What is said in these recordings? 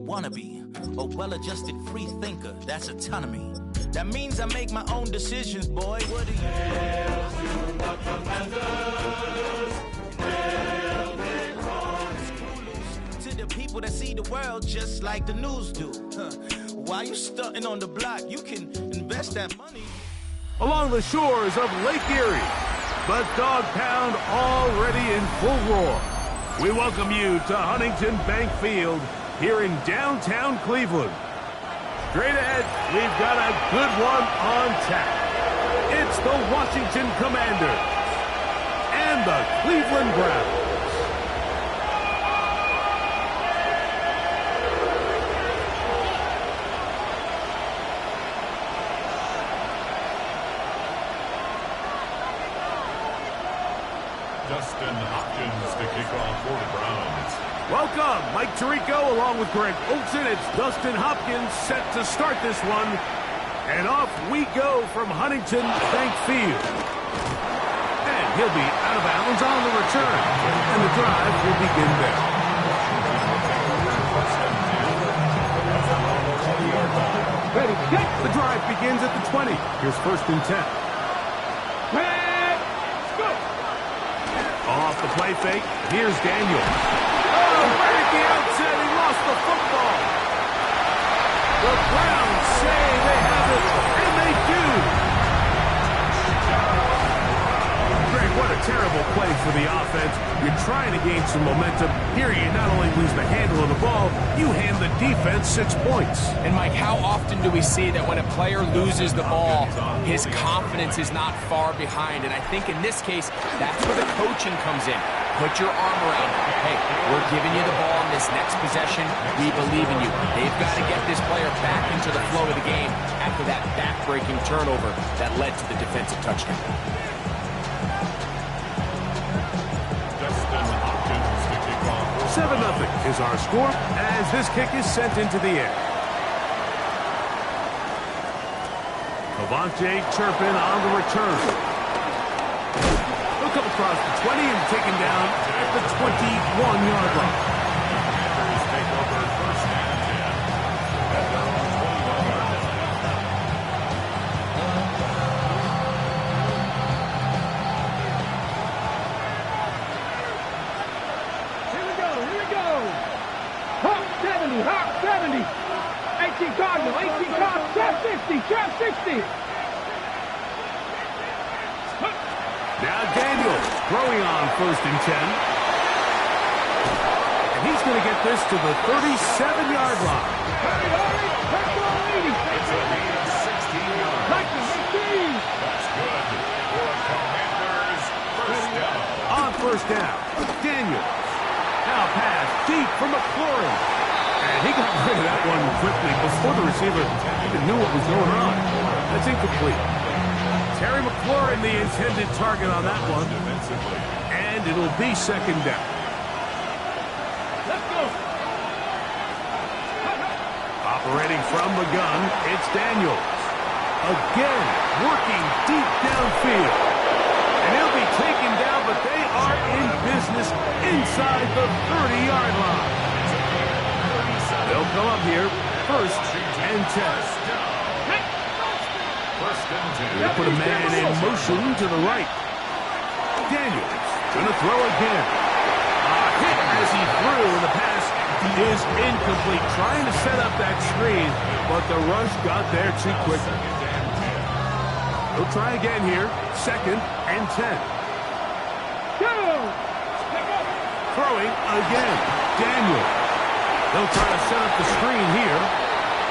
Wannabe, a well-adjusted free thinker, that's autonomy. That means I make my own decisions, boy. What do you to the people that see the world just like the news do? While you stunting on the block, you can invest that money. Along the shores of Lake Erie, the Dog Pound already in full roar. We welcome you to Huntington Bank Field here in downtown Cleveland. Straight ahead, we've got a good one on tap. It's the Washington Commanders and the Cleveland Browns. Dustin Hopkins to kick off for the Browns. Welcome, Mike Tirico along with Greg Olson. It's Dustin Hopkins set to start this one. And off we go from Huntington Bank Field. And he'll be out of bounds on the return. And the drive will begin there. Ready, get. The drive begins at the 20. Here's 1st and 10. Let's go. Off the play fake, here's Daniel. Oh, right at the outset, he lost the football. The Browns say they have it, and they do. Greg, what a terrible play for the offense. You're trying to gain some momentum. Here you not only lose the handle of the ball, you hand the defense 6 points. And Mike, how often do we see that when a player loses the ball, his confidence is not far behind? And I think in this case, that's where the coaching comes in. Put your arm around him. Hey, we're giving you the ball in this next possession. We believe in you. They've got to get this player back into the flow of the game after that back-breaking turnover that led to the defensive touchdown. 7-0 is our score as this kick is sent into the air. Avante Turpin on the return. He'll come across the 20 and taken down at the 21-yard line. Commanders take over 1st and 10 at their own 21-yard line. Hawk 70, 18 Cardinal, 18 Cardinal, trap 60. Now Daniels throwing on 1st and 10. And he's going to get this to the 37-yard line. Hurry, It's a lead of 16 yards. That's good for Commanders. 1st down. On 1st down, Daniels. Now pass deep for McLaurin. And he got rid of that one quickly before the receiver even knew what was going on. That's incomplete. Terry McLaurin, the intended target on that one. And it'll be 2nd down. Let's go. Operating from the gun, it's Daniels. Again, working deep downfield. And he'll be taken down, but they are in business inside the 30-yard line. They'll come up here, 1st and 10. 1st and 10. They put a man in motion to the right. Daniels gonna throw again. Hit as he threw, and the pass is incomplete. Trying to set up that screen, but the rush got there too quickly. He'll try again here, 2nd and 10. Throwing again, Daniels. They'll try to set up the screen here.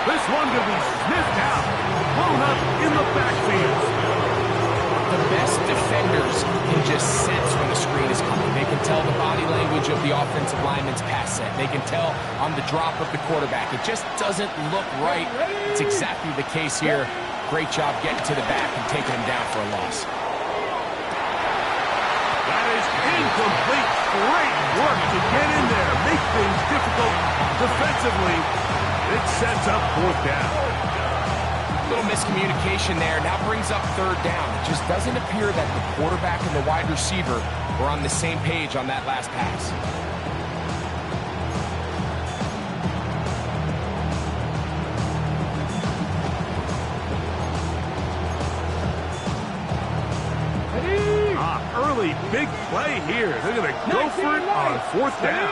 This one could be sniffed out, blown up in the backfield. The best defenders can just sense when the screen is coming. They can tell the body language of the offensive lineman's pass set. They can tell on the drop of the quarterback. It just doesn't look right. It's exactly the case here. Great job getting to the back and taking him down for a loss. That is incomplete. Great work to get in there, make things difficult defensively. It sets up 4th down. Little miscommunication there. Now brings up 3rd down. It just doesn't appear that the quarterback and the wide receiver were on the same page on that last pass. big play here. They're going to go for it on fourth down.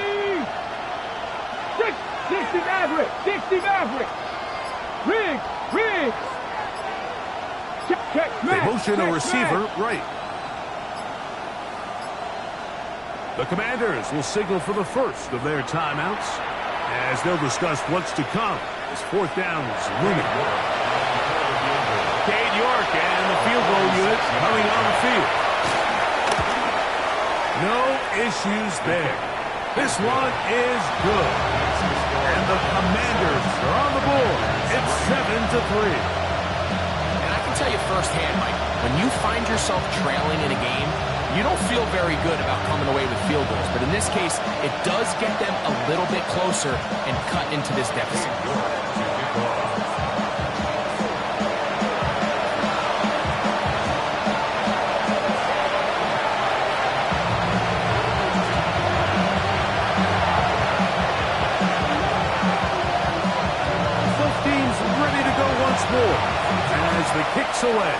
60 Maverick. 60 Maverick. Riggs. Check, They motion a receiver right. The Commanders will signal for the first of their timeouts as they'll discuss what's to come as fourth down is looming. Cade York and the field goal unit coming on the field. No issues there. This one is good. And the Commanders are on the board. It's 7-3. And I can tell you firsthand, Mike, when you find yourself trailing in a game, you don't feel very good about coming away with field goals. But in this case, it does get them a little bit closer and cut into this deficit. Both teams ready to go once more as the kick's away.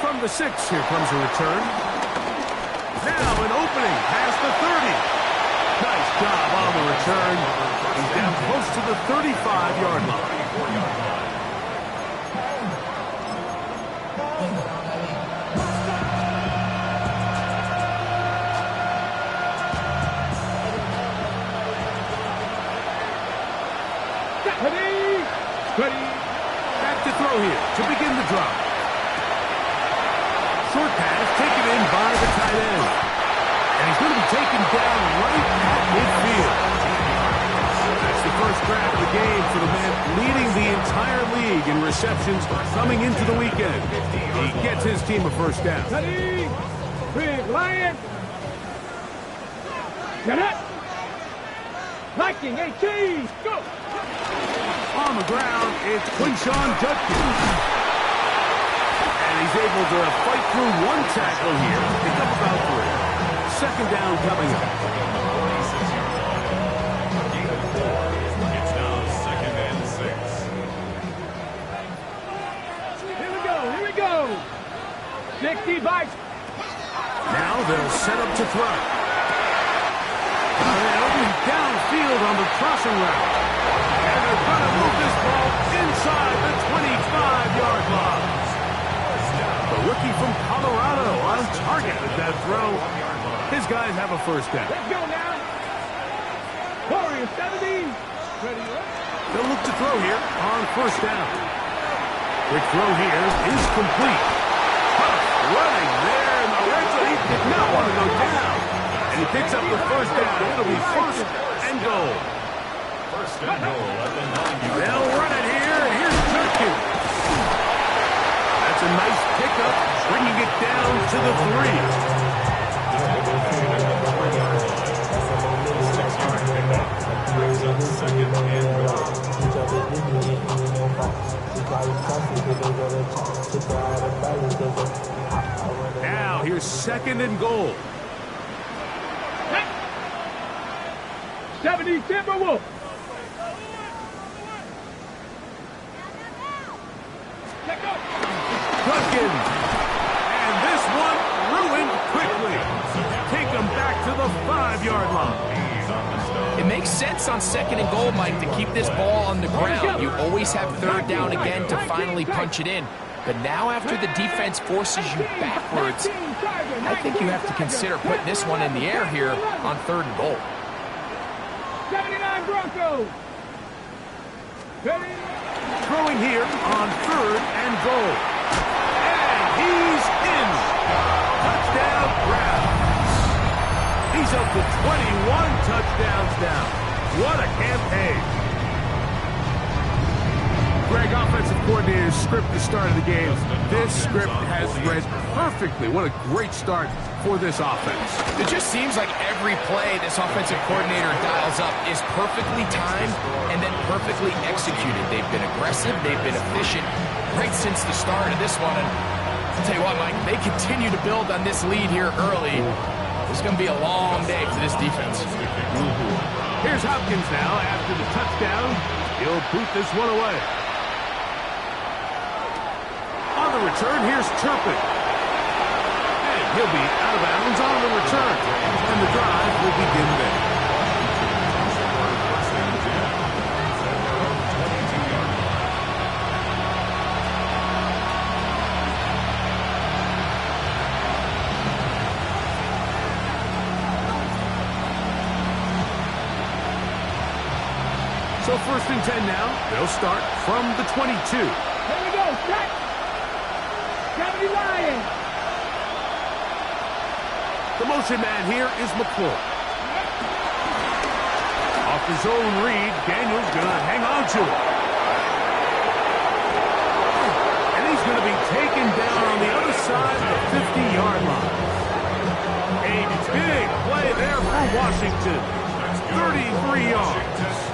From the 6, here comes a return. Now an opening past the 30. Nice job on the return. He's down close to the 35-yard line. Ready. Back to throw here to begin the drop. Short pass taken in by the tight end. And he's going to be taken down right at midfield. That's the first grab of the game for the man leading the entire league in receptions coming into the weekend. He gets his team a first down. Ready. Big Lion. Get it. Viking 18. Go. On the ground, it's Quinshawn Judkins. And he's able to fight through one tackle here, pick up about 3. Second down coming up. It's now 2nd and 6. Here we go. 60 Vikes. Now they'll set up to throw. Downfield on the crossing route. And they're going to move this ball inside the 25-yard line. The rookie from Colorado on target with that throw. His guys have a first down. Let's go now. Warriors 70. Ready. They'll look to throw here on first down. Quick throw here is complete. Tough running there in the red zone. He did not want to go down. And he picks up the first down. It'll be first and goal. First and goal at the 9-yard line. They'll run it here. Here's Judkins. That's a nice pickup, bringing it down to the 3. 6-yard pickup. Brings up 2nd and goal. Now here's 2nd and goal. 70 Timberwolves. Judkins. And this one ruined quickly. Take him back to the 5-yard line. It makes sense on 2nd and goal, Mike, to keep this ball on the ground. You always have 3rd down again to finally punch it in. But now after the defense forces you backwards, I think you have to consider putting this one in the air here on 3rd and goal. 79 Broncos. Ready. Throwing here on 3rd and goal. And he's in. Touchdown Browns. He's up to 21 touchdowns now. What a campaign. Greg, offensive coordinator's script at the start of the game. This script has read perfectly. What a great start for this offense. It just seems like every play this offensive coordinator dials up is perfectly timed and then perfectly executed. They've been aggressive. They've been efficient right since the start of this one. And I'll tell you what, Mike, they continue to build on this lead here early. It's going to be a long day for this defense. Here's Hopkins now after the touchdown. He'll boot this one away. On the return, here's Turpin. He'll be out of bounds on the return, and the drive will begin there. So 1st and 10 now. They'll start from the 22. Here we go, set. 70 Lions. The motion man here is McClure. Off his own read, Daniel's going to hang on to it. And he's going to be taken down on the other side of the 50-yard line. A big play there for Washington. 33 yards.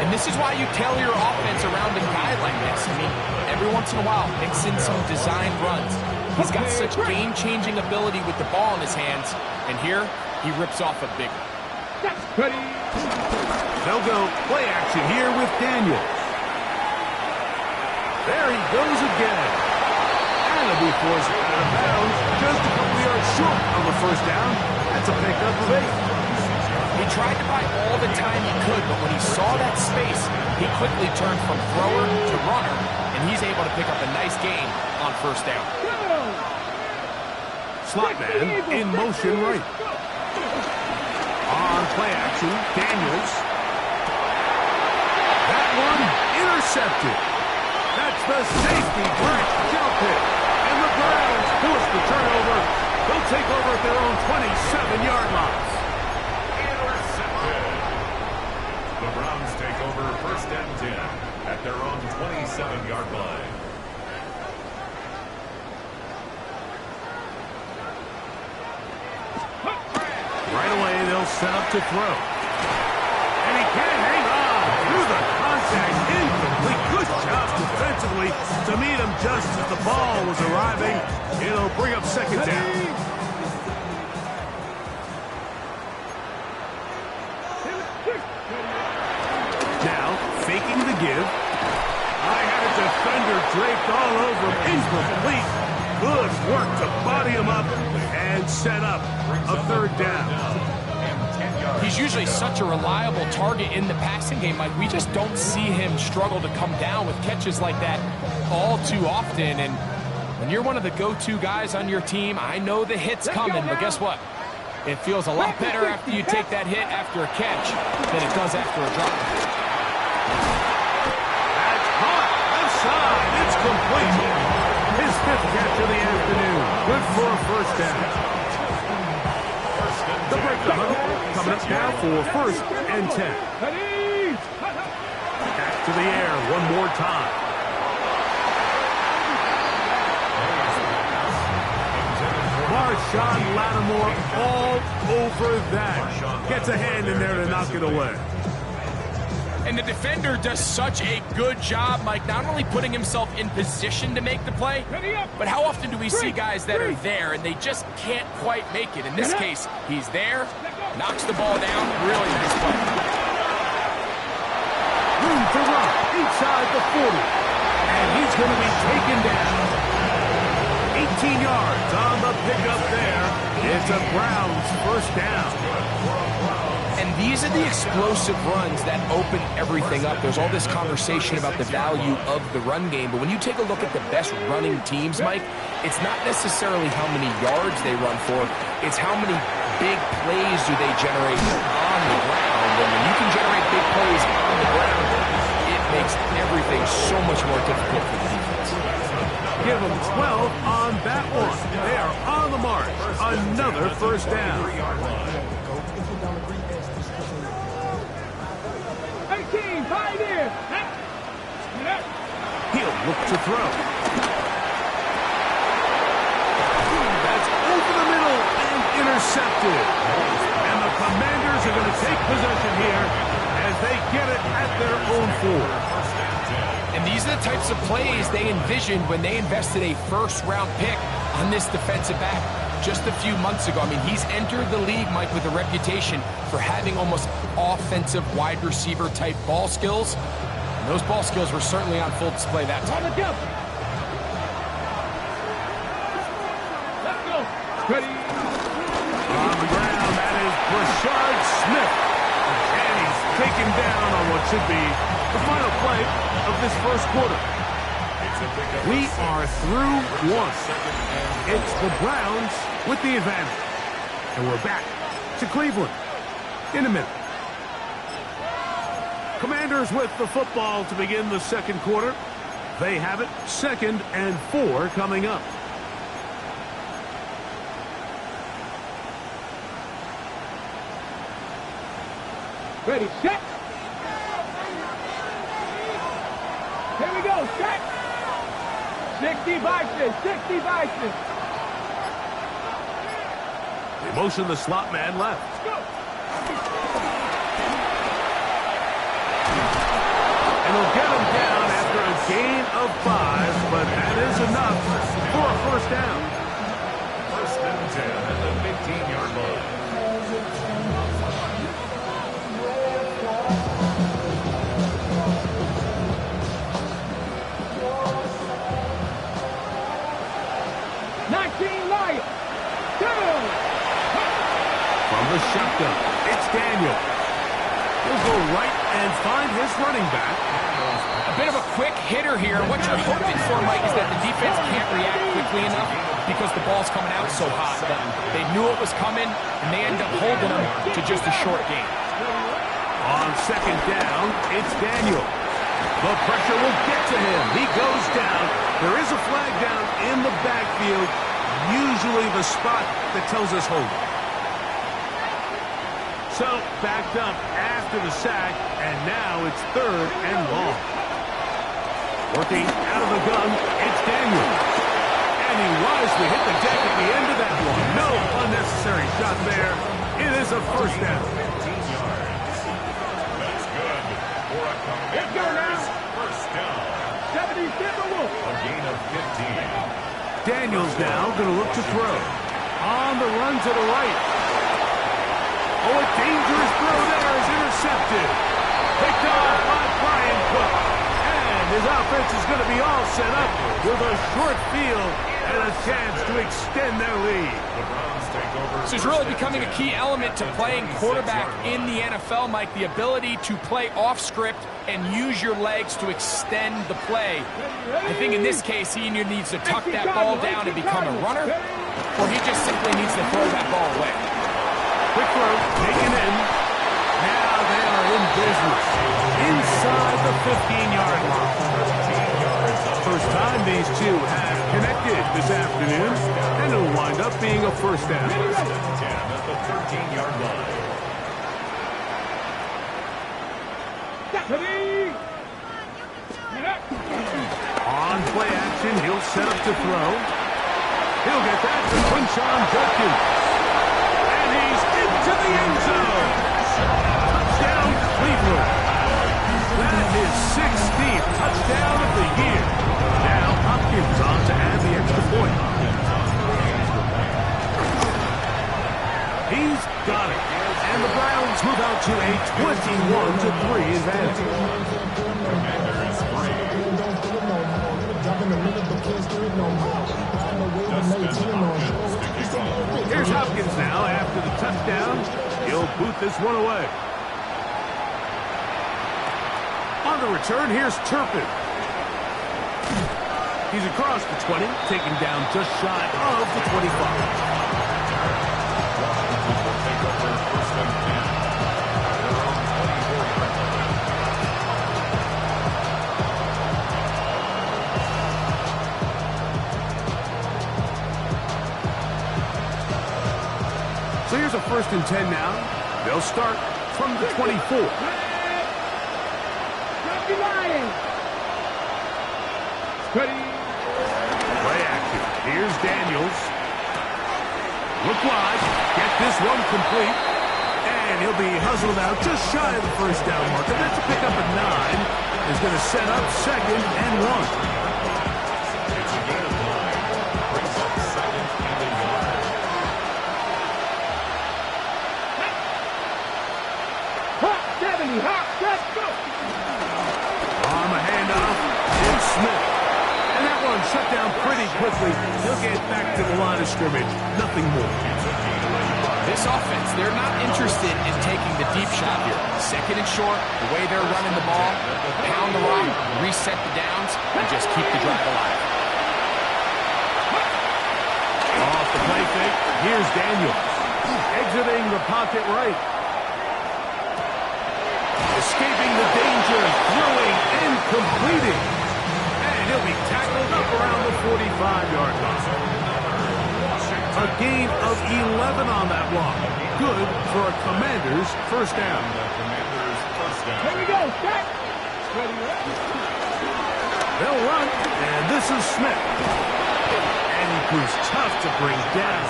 And this is why you tailor your offense around a guy like this. I mean, every once in a while, mix in some designed runs. He's got such game-changing ability with the ball in his hands. And here, he rips off a big one. They'll go play action here with Daniel. There he goes again. And he'll be forced out of bounds just a couple yards short on the 1st down. That's a pickup of 8. He tried to buy all the time he could, but when he saw that space, he quickly turned from thrower to runner, and he's able to pick up a nice gain on 1st down. Slot man in motion right. On play action, Daniels. That one intercepted. That's the safety break jump hit. And the Browns force the turnover. They'll take over at their own 27-yard line. The Browns take over 1st and 10 at their own 27-yard line. Right away, they'll set up to throw. And he can't hang on through the contact. Incomplete. Good job defensively to meet him just as the ball was arriving. It'll bring up 2nd down. Faking the give. I had a defender draped all over him. Incomplete. Good work to body him up and set up a 3rd down. He's usually such a reliable target in the passing game. Like, we just don't see him struggle to come down with catches like that all too often. And when you're one of the go-to guys on your team, I know the hit's coming, but guess what? It feels a lot better after you take that hit after a catch than it does after a drop. That's caught. Left side. It's complete. His 5th catch of the afternoon. Good for a 1st down. The break coming up now for 1st and 10. Back to the air one more time. Marshawn Lattimore all over that. Gets a hand in there to knock it away. And the defender does such a good job, Mike, not only putting himself in position to make the play, but how often do we see guys that are there and they just can't quite make it? In this case, he's there, knocks the ball down, really nice play. Room to run inside the 40. And he's going to be taken down. 18 yards on the pickup there. It's a Browns 1st down. And these are the explosive runs that open everything up. There's all this conversation about the value of the run game, but when you take a look at the best running teams, Mike, it's not necessarily how many yards they run for, it's how many big plays do they generate on the ground. And when you can generate big plays on the ground, it makes everything so much more difficult for the defense. Give them 12 on that one. They are on the march. Another 1st down. 18, pioneer. He'll look to throw. That's over the middle and intercepted. And the Commanders are going to take possession here as they get it at their own 4. And these are the types of plays they envisioned when they invested a 1st-round pick on this defensive back just a few months ago. I mean, he's entered the league, Mike, with a reputation for having almost offensive wide receiver type ball skills. And those ball skills were certainly on full display that time. Let's go. Ready. On the ground, that is Rashard Smith. And he's taken down on what should be the final play of this first quarter. We are through one. It's the Browns with the advantage. And we're back to Cleveland in a minute. Commanders with the football to begin the second quarter. They have it, 2nd and 4 coming up. Ready, set. Here we go, set. 60 Bison, 60 Bison. They motion the slot man left. Let's go. And he'll get him down after a gain of 5, but that is enough for a first down. 1st and 10 at the 15-yard line. From the shotgun, it's Daniel. He'll go right and find his running back. A bit of a quick hitter here. What you're hoping for, Mike, is that the defense can't react quickly enough because the ball's coming out so hot. But they knew it was coming, and they end up holding them to just a short gain. On 2nd down, it's Daniel. The pressure will get to him. He goes down. There is a flag down in the backfield, usually the spot that tells us hold. So, backed up after the sack, and now it's 3rd and long. Working out of the gun, it's Daniel. And he wisely hit the deck at the end of that one. No unnecessary shot there. It is a first down. 15 yards. That's good for a Commanders first down. 70 Timberwolves. A gain of 15. Daniels now going to look to throw. On the run to the right. Oh, a dangerous throw there is intercepted. Picked off by Brian Cook. And his offense is going to be all set up with a short field and a chance to extend their lead. The Browns take over. This is really becoming a key element to playing quarterback in the NFL, Mike, the ability to play off script and use your legs to extend the play. I think in this case, he either needs to tuck that ball down and become a runner, or he just simply needs to throw that ball away. Quick throw, taken in. Now they are in business. Inside the 15-yard line. First time these two have connected this afternoon, and it'll wind up being a first down. 10 at the 13-yard line. On play action, he'll set up to throw. He'll get that to Quinshon Judkins. And he's into the end zone. Touchdown, Cleveland. That is 16th touchdown of the year. Now Hopkins on to add the extra point. He's got it. And the Browns move out to a 21-3 advantage. Here's Hopkins now after the touchdown. He'll boot this one away. On the return, here's Turpin. He's across the 20, taken down just shy of the 25. So here's a 1st and 10 now. They'll start from the 24. Play action. Here's Daniels. Look wide. Get this one complete. And he'll be hustled out just shy of the first down mark. And that's a pickup at 9. Is going to set up 2nd and 1. It's a gain of 9. Brings up 2nd and a yard. Hot 70, hot, let's go. On the handoff, it's Smith. And that one shut down pretty quickly. He'll get back to the line of scrimmage. Nothing more. This offense, they're not interested in taking the deep shot here. Second and short, the way they're running the ball, pound the rock, reset the downs, and just keep the drive alive. Off the play fake, here's Daniels. Exiting the pocket right. Escaping the danger, throwing and completing. And he'll be tackled up around the 45-yard line. A gain of 11 on that block. Good for a Commanders first down. Here we go, set. They'll run, and this is Smith. And he proves tough to bring down.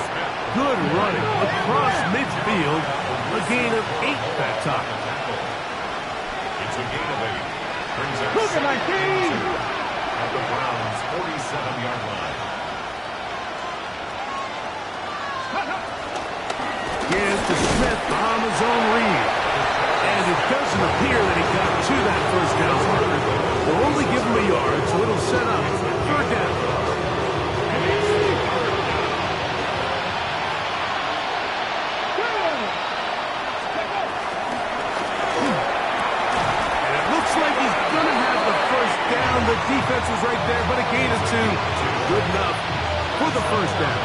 Good running across midfield. A gain of 8 that time. It's a gain of 8. Look at my team. At the Browns' 47-yard line. Gives to Smith on his own read. And it doesn't appear that he got to that first down marker. They'll only give him a yard, so it'll set up third down. And it looks like he's going to have the first down. The defense was right there, but a gain of 2. Good enough for the first down.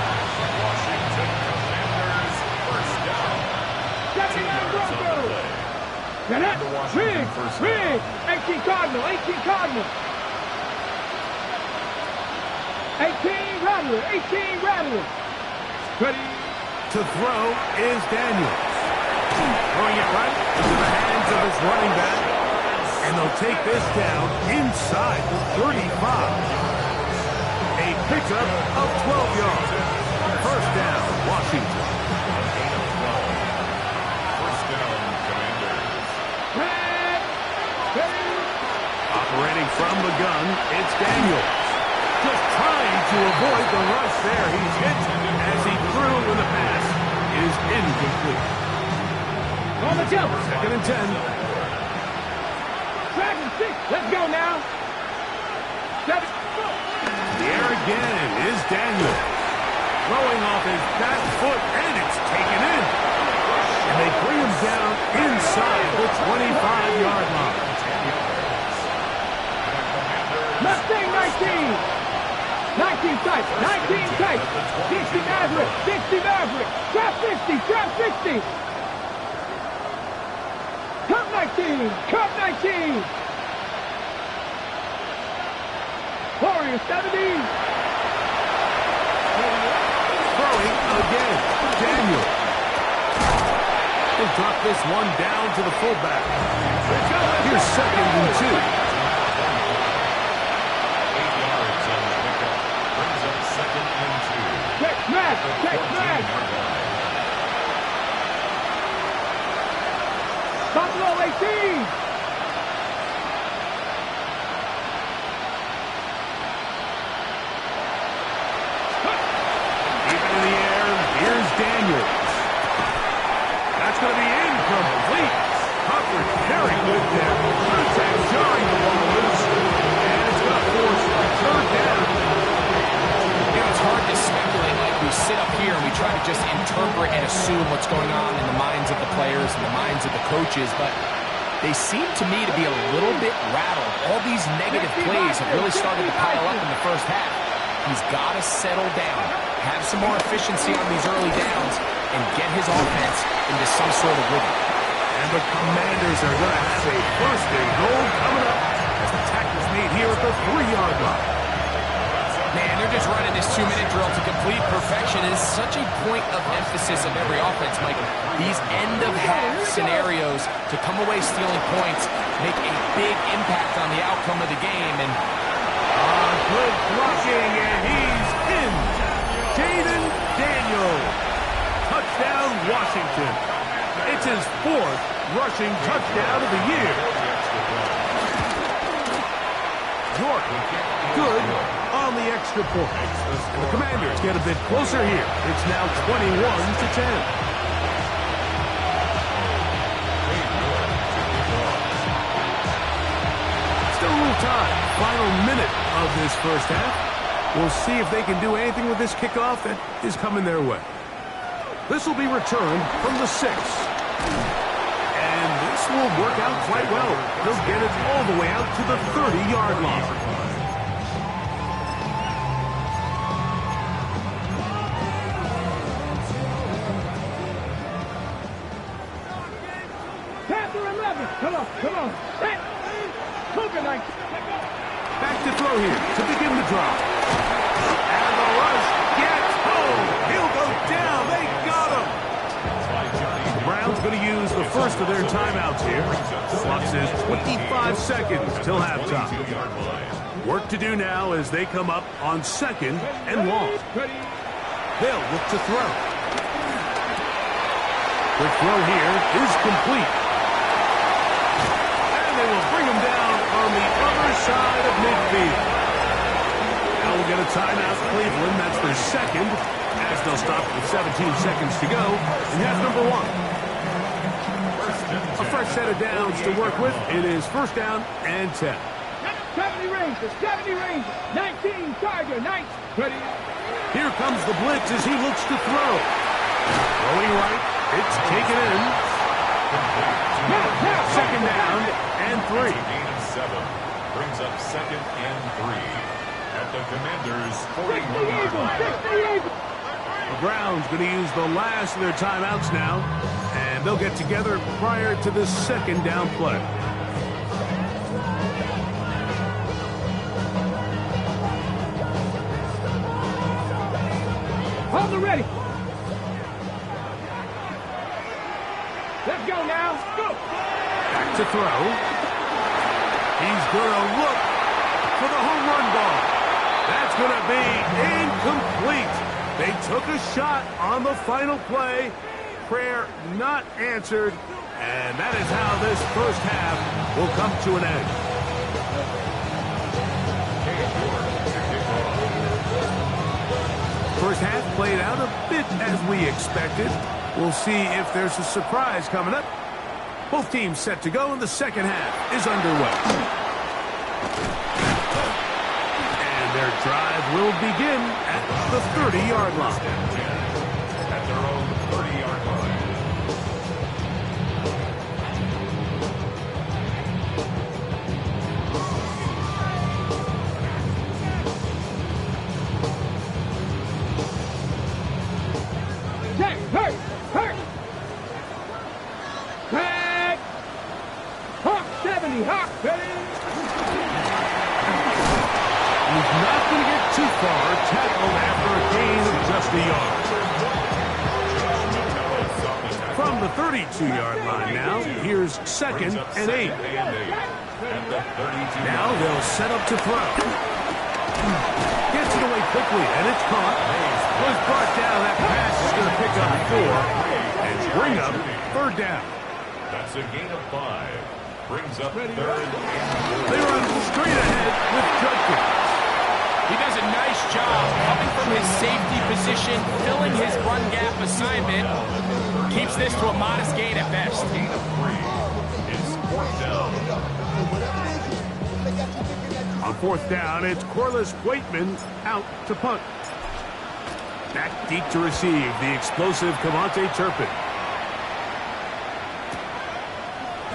Washington Commanders first down. 79 Broncos. Now that, Rig, 18 Cardinal, 18 Cardinal. 18 Rattler, 18 Rattler. Ready. To throw is Daniels. Throwing it right into the hands of his running back. And they'll take this down inside the 35. A pickup of 12 yards. First down, Washington. First down, Commanders. Operating from the gun, it's Daniels. Just trying to avoid the rush there. He's hit as he threw when the pass is incomplete. On the jump. Second and 10. Dragon 6. Let's go now. 7. The air again is Daniels. Throwing off his back foot, and it's taken in. And they bring him down inside the 25-yard line. Mustang 19. 19 type, 19 type. 60 Maverick, 60 Maverick. Trap 60, trap 60. Cup 19, Cup 19. Warrior 70. Throwing again, Daniel. He'll drop this one down to the fullback. Here's second and 2. 8 yards on the pickup. Brings up second and 2. Check smash, check smash. Buffalo 18. Daniels. That's going to be incomplete. Hubbard very good there. Contact jarring the ball loose. And it's going to force a third down. You know, it's hard to speculate like we sit up here and we try to just interpret and assume what's going on in the minds of the players and the minds of the coaches, but they seem to me to be a little bit rattled. All these negative plays have really started to pile up in the first half. He's got to settle down, have some more efficiency on these early downs, and get his offense into some sort of rhythm. And the Commanders are going to have a first and goal coming up as the tackle's made here at the 3-yard line. Man, they're just running this 2-minute drill to complete perfection. It is such a point of emphasis of every offense, Mike. These end-of-half scenarios to come away stealing points make a big impact on the outcome of the game. And good blocking, and he's in. Jaden Daniels. Touchdown, Washington. It's his 4th rushing touchdown of the year. York, good on the extra point. And the Commanders get a bit closer here. It's now 21-10. Still a little time. Final minute of this first half. We'll see if they can do anything with this kickoff that is coming their way. This will be returned from the 6. And this will work out quite well. They'll get it all the way out to the 30-yard line. Panther 11. Come on, come on. Hey, Cougar 9. Back to throw here to begin the drive. And the rush gets home. He'll go down. They got him. The Browns going to use the first of their timeouts here. The clock says 25 seconds till halftime. Work to do now as they come up on 2nd and long. They'll look to throw. The throw here is complete. And they will bring him down on the other side of midfield. Now we'll get a timeout, Cleveland. That's their second, as they'll stop with 17 seconds to go in half number 1. A fresh set of downs to work with. It is 1st down and 10. 70 Rangers, 70 Rangers. 19 Tiger, 19. Ready. Here comes the blitz as he looks to throw. Throwing right. It's taken in. 2nd down and 3. Gain of 7. Brings up 2nd and 3. At the Commanders' 41-yard line. The Browns going to use the last of their timeouts now, and they'll get together prior to the 2nd down play. Hold it ready. Let's go now. Go. Back to throw. He's going to look for the home run ball. That's going to be incomplete. They took a shot on the final play. Prayer not answered. And that is how this first half will come to an end. First half played out a bit as we expected. We'll see if there's a surprise coming up. Both teams set to go, and the second half is underway. And their drive will begin at the 30-yard line. At their own 30-yard line. Hurt! Hurt! Back! Hawk 70! Hawk! He's not going to get too far. Tackled after a gain of just a yard. From the 32-yard line now, here's 2nd and 8. Now they'll set up to throw. Gets it away quickly, and it's caught. Was brought down. That pass is going to pick up 4 and bring up 3rd down. That's a gain of 5. Brings up 3rd and 4. They run straight ahead with Judkins. He does a nice job coming from his safety position, filling his run gap assignment. Keeps this to a modest gain at best. Gain of 3. It's 4th down. On 4th down, it's Corliss Waitman out to punt. Back deep to receive the explosive Cavante Turpin.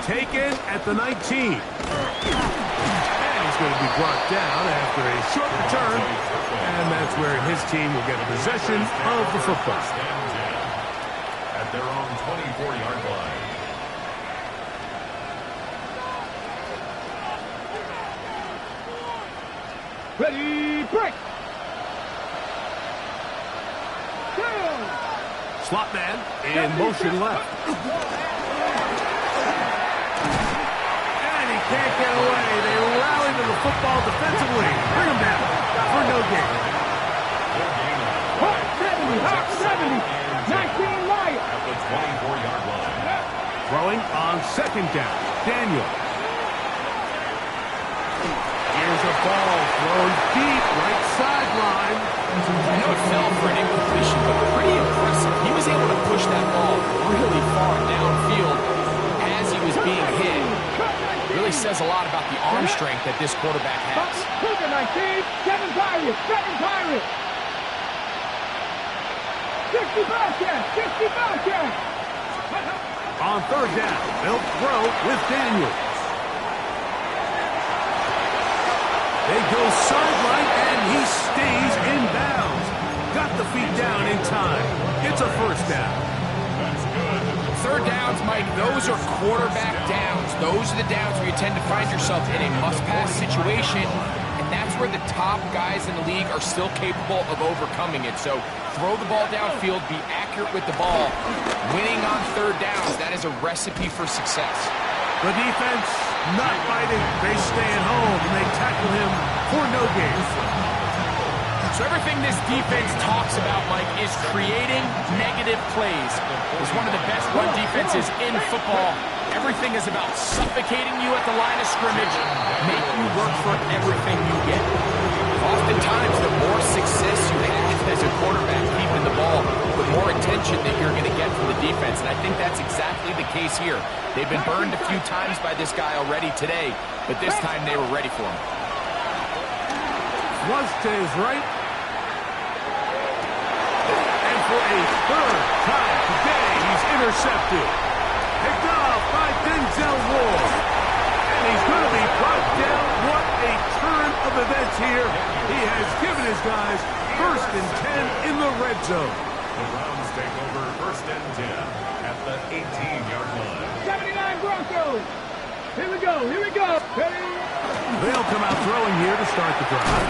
Taken at the 19. And he's going to be brought down after a short return. And that's where his team will get possession of the football. At their own 24-yard line. Ready, break! Down! Slot man in motion left. And he can't get away. They rally to the football defensively. Bring him down for no gain. Hawk 70! Hawk 70! 19 Wyatt! At the 24-yard line. Throwing on 2nd down. Daniel. Here's a ball thrown deep right sideline. I know it fell for an incompletion, but pretty impressive. He was able to push that ball really far downfield as he was being hit. Really really says a lot about the arm strength that this quarterback has. Cougar 19, 7 Pirates, 7 Pirates. 60 Bobcats, 60 Bobcats. On third down, they'll throw with Daniels. They go sideline, and he stays in bounds. Got the feet down in time. It's a first down. Third downs, Mike, those are quarterback downs. Those are the downs where you tend to find yourself in a must-pass situation, and that's where the top guys in the league are still capable of overcoming it. So throw the ball downfield, be accurate with the ball. Winning on third downs, that is a recipe for success. The defense not fighting. They stay at home, and they tackle him for no gain. So everything this defense talks about, Mike, is creating negative plays. It's one of the best run defenses in football. Everything is about suffocating you at the line of scrimmage, make you work for everything you get. Oftentimes, the more success you have as a quarterback keeping the ball, the more attention that you're going to get from the defense. And I think that's exactly the case here. They've been burned a few times by this guy already today, but this time they were ready for him. Was to his right. And for a third time today, he's intercepted. Picked off by Denzel Ward. And he's going to be brought down. What a turn of events here. He has given his guys first and 10 in the red zone. The Browns take over first and 10 at the 18-yard line. 79 Broncos. Here we go, here we go. Ready? They'll come out throwing here to start the drive.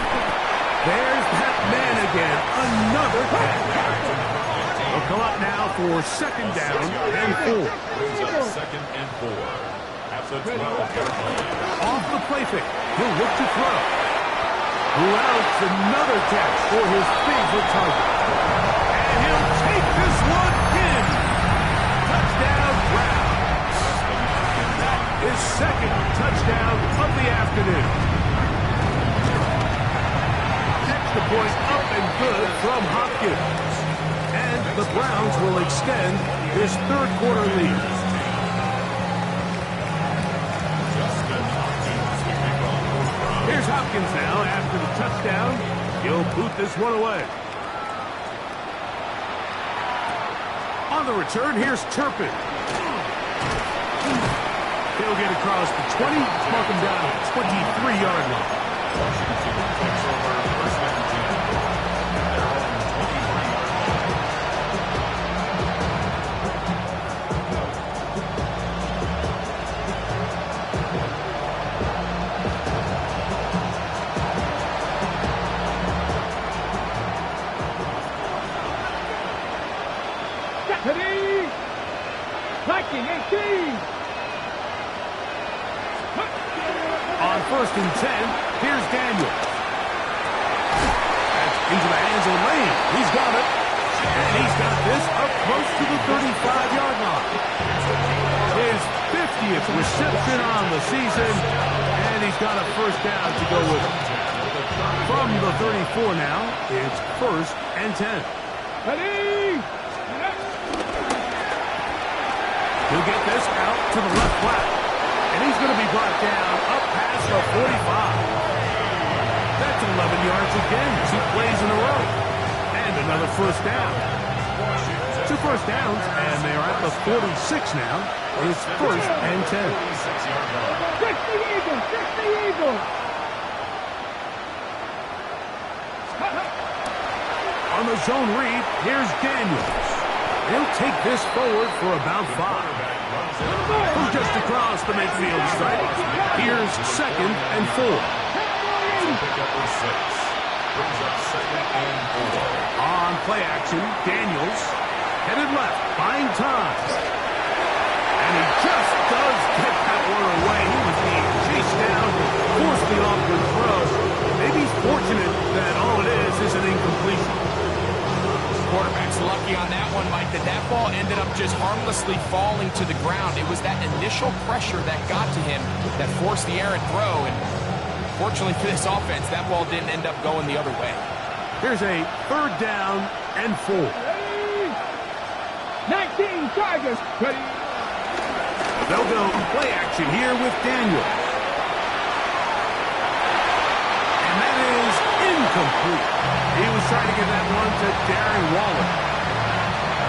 There's that man again. Another catch. They'll come up now for second down and 4. Brings up second and 4 at the 12-yard line. Off the play fake. He'll look to throw. Who else? Another catch for his favorite target. And he'll take this one in. Touchdown, Browns. That is second touchdown of the afternoon. Extra point up and good from Hopkins. And the Browns will extend this third quarter lead. Here's Hopkins now after the touchdown. He'll boot this one away. On the return, here's Turpin. He'll get across the 20, mark him down at 23-yard line. Washington takes over first and 10. They're on 18. On first and 10, here's Daniels. That's into the hands of Lane. He's got it. And he's got this up close to the 35-yard line. His 50th reception on the season, and he's got a first down to go with it. From the 34 now, it's first and 10. Ready? He'll get this out to the left flat. And he's going to be brought down up past the 45. That's 11 yards again. 2 plays in a row. And another first down. 2 first downs, and they're at the 46 now. It's first and 10. 60 Eagles! 60 Eagles! On the zone read, here's Daniels. He'll take this forward for about 5. From just across the midfield stripe. Here's second and 4. On play action, Daniels headed left, buying time. And he just does get that one away. He was being chased down, forced the awkward throw. Maybe he's fortunate that all it is an incompletion. Quarterback's lucky on that one, Mike, that ball ended up just harmlessly falling to the ground. It was that initial pressure that got to him that forced the errant throw, and fortunately for this offense, that ball didn't end up going the other way. Here's a third down and 4. 19 Tigers! Ready? They'll go play action here with Daniels. incomplete. He was trying to get that one to Darren Waller.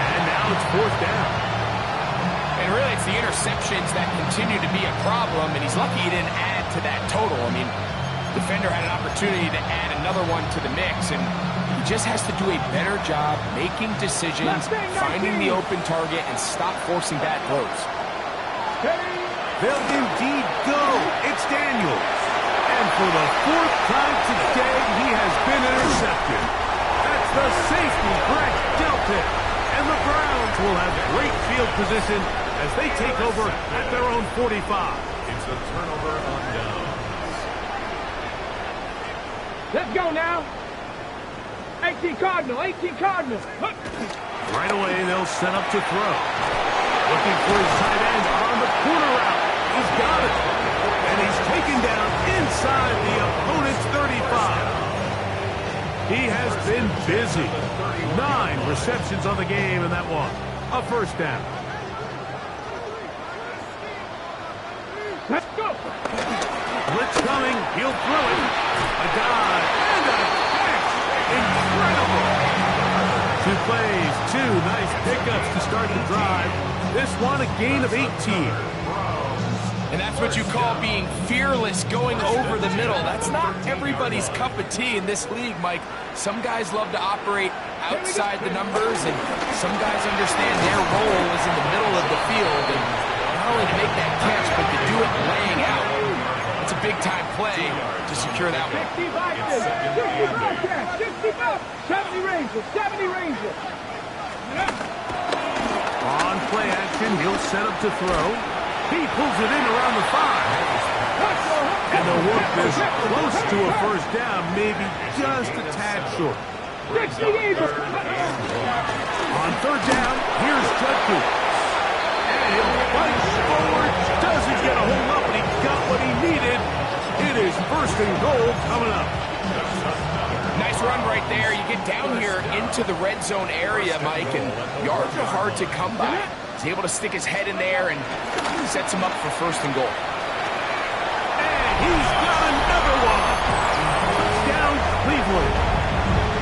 And now it's fourth down. And really, it's the interceptions that continue to be a problem, and he's lucky he didn't add to that total. I mean, defender had an opportunity to add another one to the mix, and he just has to do a better job making decisions, finding the open target, and stop forcing bad throws. They'll indeed go. It's Daniels. And for the fourth time today, he has been intercepted. That's the safety Greg dealt it. And the Browns will have great field position as they take over at their own 45. It's a turnover on downs. Let's go now. 18 Cardinal, 18 Cardinal. Right away, they'll set up to throw. Looking for his tight end on the corner route. He's got it. And he's taken down inside the opponent's 35. He has been busy. 9 receptions on the game in that one. A first down. Let's go. Blitz coming. He'll throw it. A dive and a catch. Incredible. 2 plays, 2 nice pickups to start the drive. This one a gain of 18. And that's what you call being fearless, going over the middle. That's not everybody's cup of tea in this league, Mike. Some guys love to operate outside the numbers, and some guys understand their role is in the middle of the field. And not only to make that catch, but to do it laying out. It's a big-time play to secure that one. 65, 70 Rangers, 70 Rangers. On play action, he'll set up to throw. He pulls it in around the 5. And they'll work this close to a first down, maybe just a tad short. 60 Eagles. On third down, here's Judkey. And he'll punch forward. Doesn't get a hold up, but he got what he needed. It is first and goal coming up. Nice run right there. You get down here into the red zone area, Mike, and yards are hard to come by. He's able to stick his head in there and sets him up for first and goal. And he's got another one. Touchdown, Cleveland.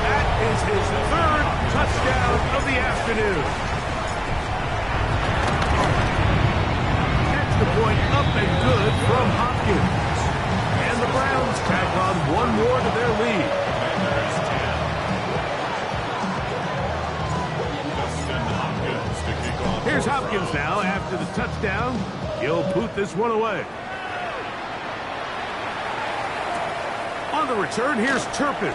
That is his 3rd touchdown of the afternoon. Catch the point up and good from Hopkins. And the Browns tack on 1 more to their lead. Here's Hopkins now after the touchdown. He'll boot this one away. On the return, here's Turpin.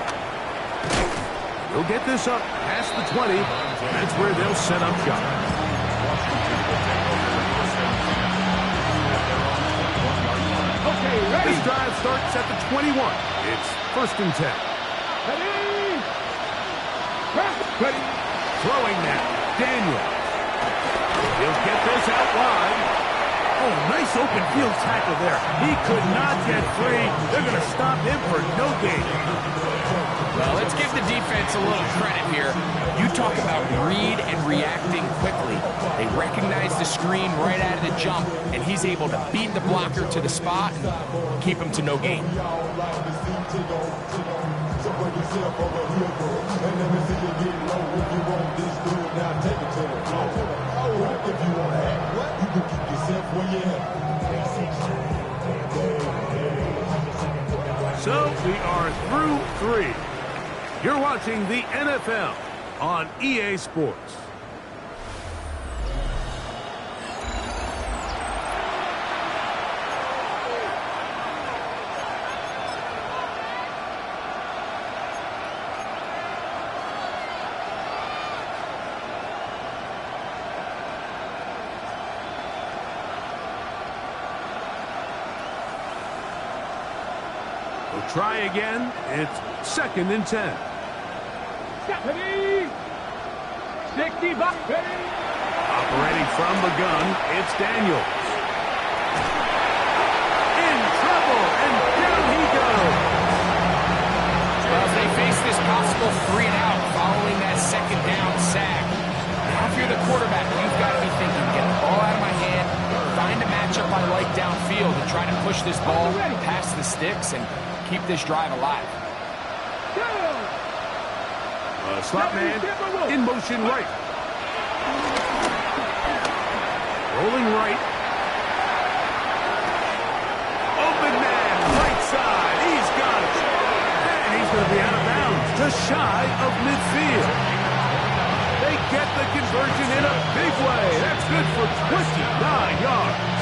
He'll get this up past the 20. That's where they'll set up shop. Okay, ready. This drive starts at the 21. It's first and 10. Ready. Throwing now. Daniel. He'll get this out wide. Oh, nice open field tackle there. He could not get free. They're going to stop him for no gain. Well, let's give the defense a little credit here. You talk about read and reacting quickly. They recognize the screen right out of the jump, and he's able to beat the blocker to the spot and keep him to no gain. So we are through 3. You're watching the NFL on EA Sports. We'll try again. It's second and 10. Stephanie. 60 bucks. Operating from the gun, it's Daniels. In trouble, and down he goes. Well, as they face this possible 3-and-out following that second down sack. Now, if you're the quarterback, you've got to be thinking, get the ball out of my hand, find a matchup I like downfield, and try to push this ball past the sticks and keep this drive alive. Slot man in motion right. Rolling right. Open man, right side. He's got it. And he's going to be out of bounds, just shy of midfield. They get the conversion in a big way. That's good for 29 yards.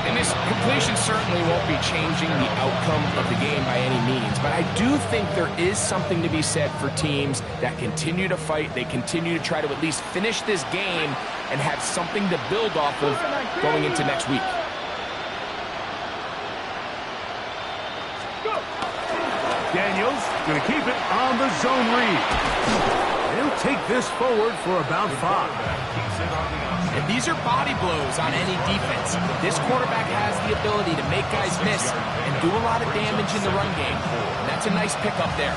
And this completion certainly won't be changing the outcome of the game by any means, but I do think there is something to be said for teams that continue to fight. They continue to try to at least finish this game and have something to build off of going into next week. Daniels going to keep it on the zone read. He'll take this forward for about 5. And these are body blows on any defense. This quarterback has the ability to make guys miss and do a lot of damage in the run game. And that's a nice pickup there.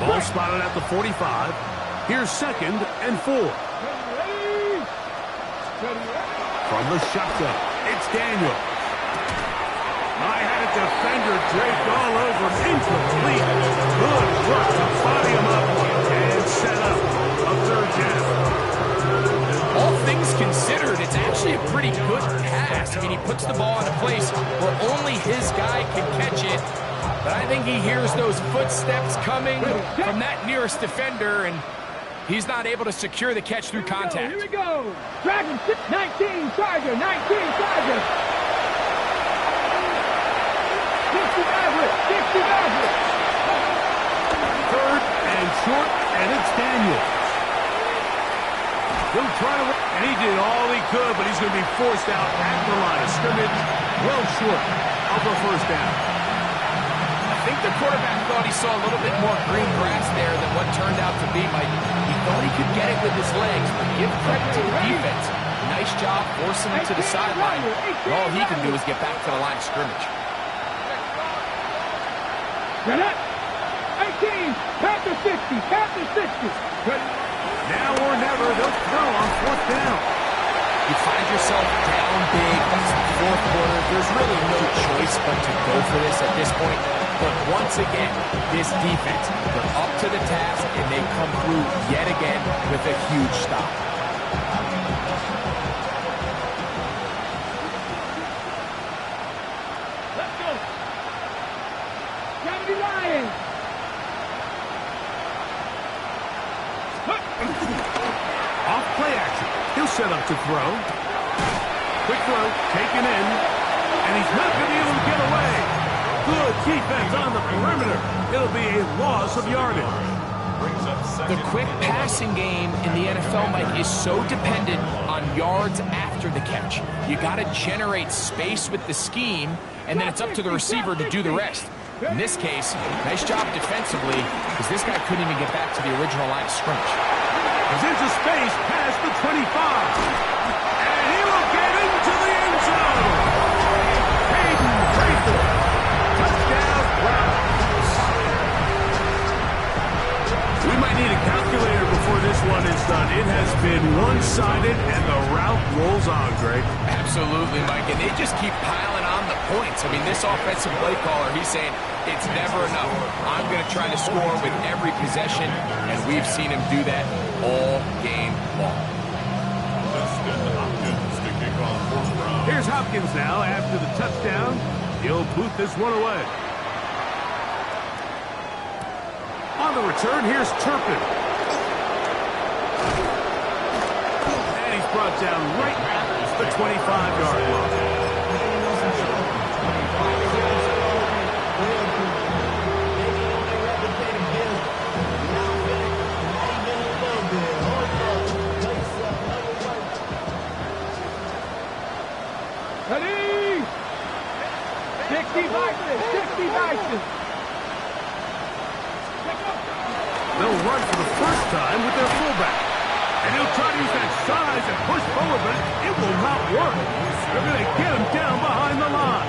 Ball spotted at the 45. Here's 2nd and 4. From the shotgun, it's Daniels. I had a defender draped all over him. Incomplete. Good work to body him up and set up a 3rd down. All things considered, it's actually a pretty good pass. I mean, he puts the ball in a place where only his guy can catch it. But I think he hears those footsteps coming from that nearest defender, and he's not able to secure the catch through contact. Here we go. Dragon 19, Charger, 19, Charger. 60 Maverick, 60 Maverick. 3rd and short, and it's Daniels. He'll try to, and he did all he could, but he's going to be forced out at the line of scrimmage, well short of a 1st down. I think the quarterback thought he saw a little bit more green grass there than what turned out to be, Mike. He thought he could get it with his legs, but give credit to the defense. Nice job forcing him to the sideline. And all he can do is get back to the line of scrimmage. 18, Panther 60, Panther 60. Now or never, they'll throw on 4th down. You find yourself down big, it's the 4th quarter. There's really no choice but to go for this at this point. But once again, this defense, they're up to the task, and they come through yet again with a huge stop. Let's go. Gravity Lions. Off play action. He'll set up to throw. Quick throw, taken in, and he's not going to be able to get away. Good defense on the perimeter. It'll be a loss of yardage. The quick passing game in the NFL, Mike, is so dependent on yards after the catch. You got to generate space with the scheme, and then it's up to the receiver to do the rest. In this case, nice job defensively, because this guy couldn't even get back to the original line of scrimmage. He's into space past the 25. And he will get into the end zone. Hayden Prather. Touchdown, Browns. We might need a calculator before this one is done. It has been one-sided, and the route rolls on, Greg. Absolutely, Mike, and they just keep piling on the points. I mean, this offensive play caller, he's saying, it's never enough. I'm going to try to score with every possession, and we've seen him do that all game long. Here's Hopkins now after the touchdown. He'll boot this one away. On the return, here's Turpin. And he's brought down right at the 25-yard line. Ready? 60 Vikings, 60 Vikings. They'll run for the first time with their fullback. And he'll try to use that size and push forward, but it will not work. They're going to get him down behind the line.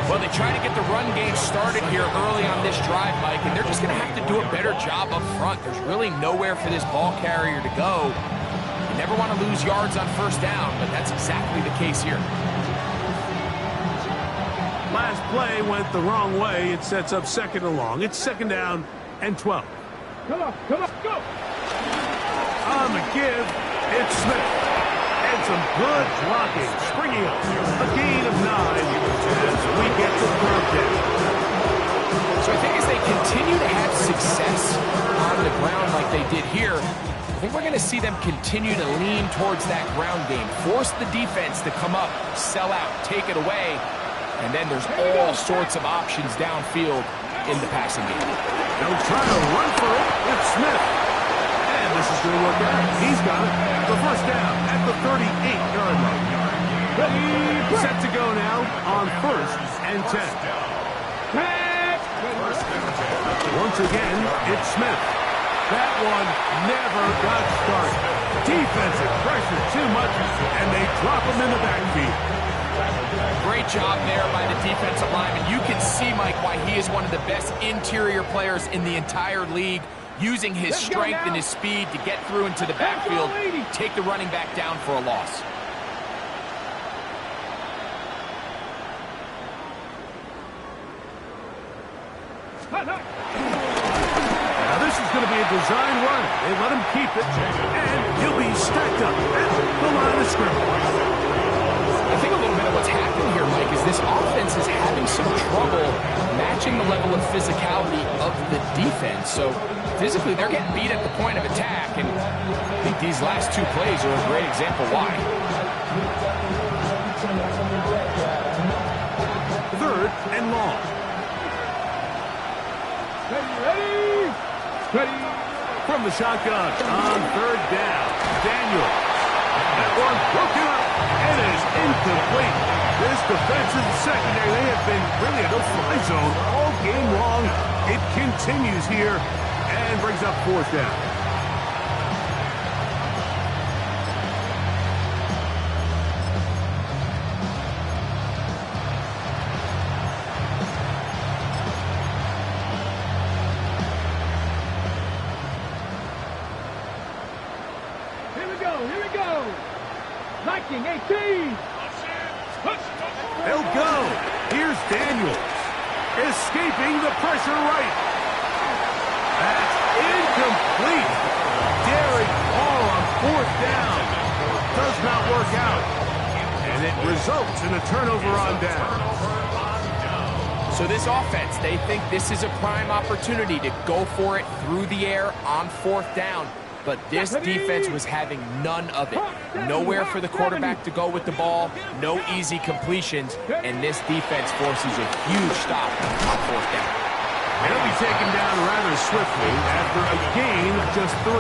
Well, they try to get the run game started here early on this drive, Mike, and they're just going to have to do a better job up front. There's really nowhere for this ball carrier to go. You never want to lose yards on 1st down, but that's exactly the case here. last play went the wrong way. It sets up second and long. It's second down and 12. Come on, go! On the give, it's Smith. And some good blocking, springing up. A gain of 9 as we get the third down. So I think as they continue to have success on the ground like they did here, I think we're going to see them continue to lean towards that ground game, force the defense to come up, sell out, take it away, and then there's all sorts of options downfield in the passing game. They'll try to run for it with Smith. And this is going to work out. He's got it. The first down at the 38-yard line. Set to go now on first and 10. Once again, it's Smith. That one never got started. Defensive pressure too much, and they drop him in the backfield. Great job there by the defensive lineman. You can see, Mike, why he is one of the best interior players in the entire league, using his strength and his speed to get through into the backfield, take the running back down for a loss. Now this is going to be a design run. They let him keep it, and he'll be stacked up at the line of scrimmage. I think a little bit of what's happening here, Mike, is this offense is having some trouble matching the level of physicality of the defense. So physically, they're getting beat at the point of attack, and I think these last two plays are a great example why. Third and long. Ready. From the shotgun on third down. Daniel. That one broken up and is incomplete. This defensive secondary, they have been really a no-fly zone all game long. It continues here and brings up fourth down. Here we go. 19-18. They'll go. Here's Daniels. Escaping the pressure right. That's incomplete. Daring Hall on fourth down. Does not work out. And it results in a turnover on down. So this offense, they think this is a prime opportunity to go for it through the air on fourth down. But this defense was having none of it. Nowhere for the quarterback to go with the ball, no easy completions, and this defense forces a huge stop on fourth down. They'll be taken down rather swiftly after a gain of just 3.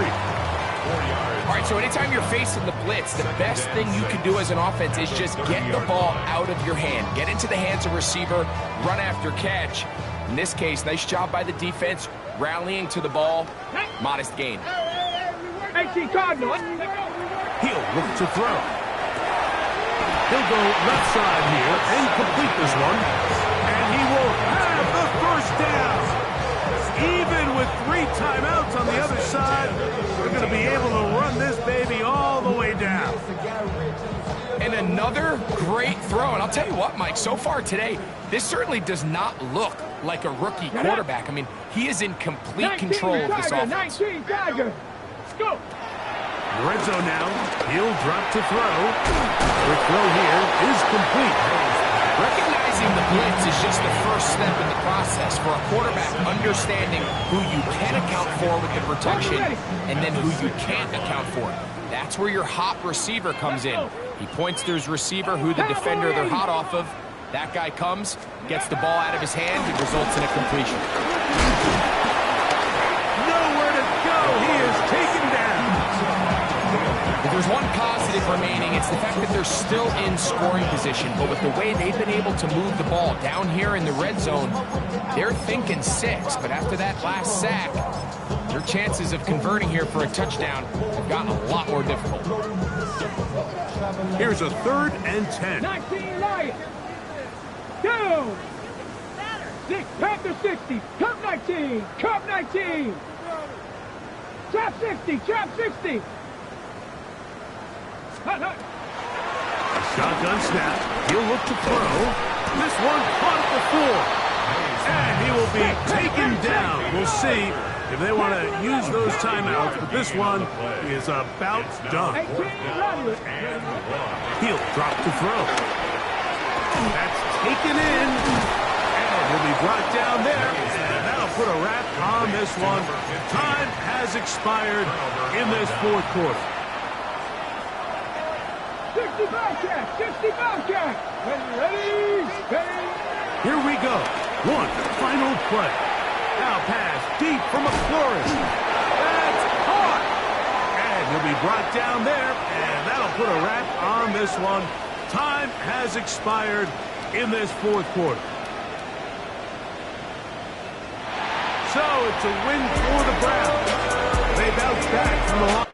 All right, so anytime you're facing the blitz, the best thing you can do as an offense is just get the ball out of your hand. Get into the hands of receiver, run after catch. In this case, nice job by the defense, rallying to the ball, modest gain. 18 Cardinals. He'll look to throw. He'll go left side here and complete this one. And he will have the first down. Even with 3 timeouts on the other side, we're going to be able to run this baby all the way down. And another great throw. And I'll tell you what, Mike, so far today, this certainly does not look like a rookie quarterback. I mean, he is in complete control of this offense. 19 Tiger. Go. Red zone now. He'll drop to throw. The throw here is complete. Recognizing the blitz is just the first step in the process for a quarterback, understanding who you can account for with the protection and then who you can't account for. That's where your hot receiver comes in. He points to his receiver, who the defender they're hot off of. That guy comes, gets the ball out of his hand, and results in a completion. Nowhere to go. He is taken down. If there's one positive remaining, it's the fact that they're still in scoring position. But with the way they've been able to move the ball down here in the red zone, they're thinking 6. But after that last sack, their chances of converting here for a touchdown have gotten a lot more difficult. Here's a 3rd and 10. 19 Lions. Go. 6. Trap to 60. Trap 19. Trap 19. Trap 60. Trap 60. Shotgun snap. He'll look to throw. This one caught at the 4. And he will be taken down. We'll see if they want to use those timeouts, but this one is about done. He'll drop to throw. That's taken in. And he'll be brought down there. And that'll put a wrap on this one. Time has expired in this fourth quarter. 60 Bobcat! 60 Bobcat! Ready, steady! Here we go. One final play. Now pass deep from McLaurin. That's caught. And he'll be brought down there, and that'll put a wrap on this one. Time has expired in this fourth quarter. So it's a win for the Browns. They bounce back from the line.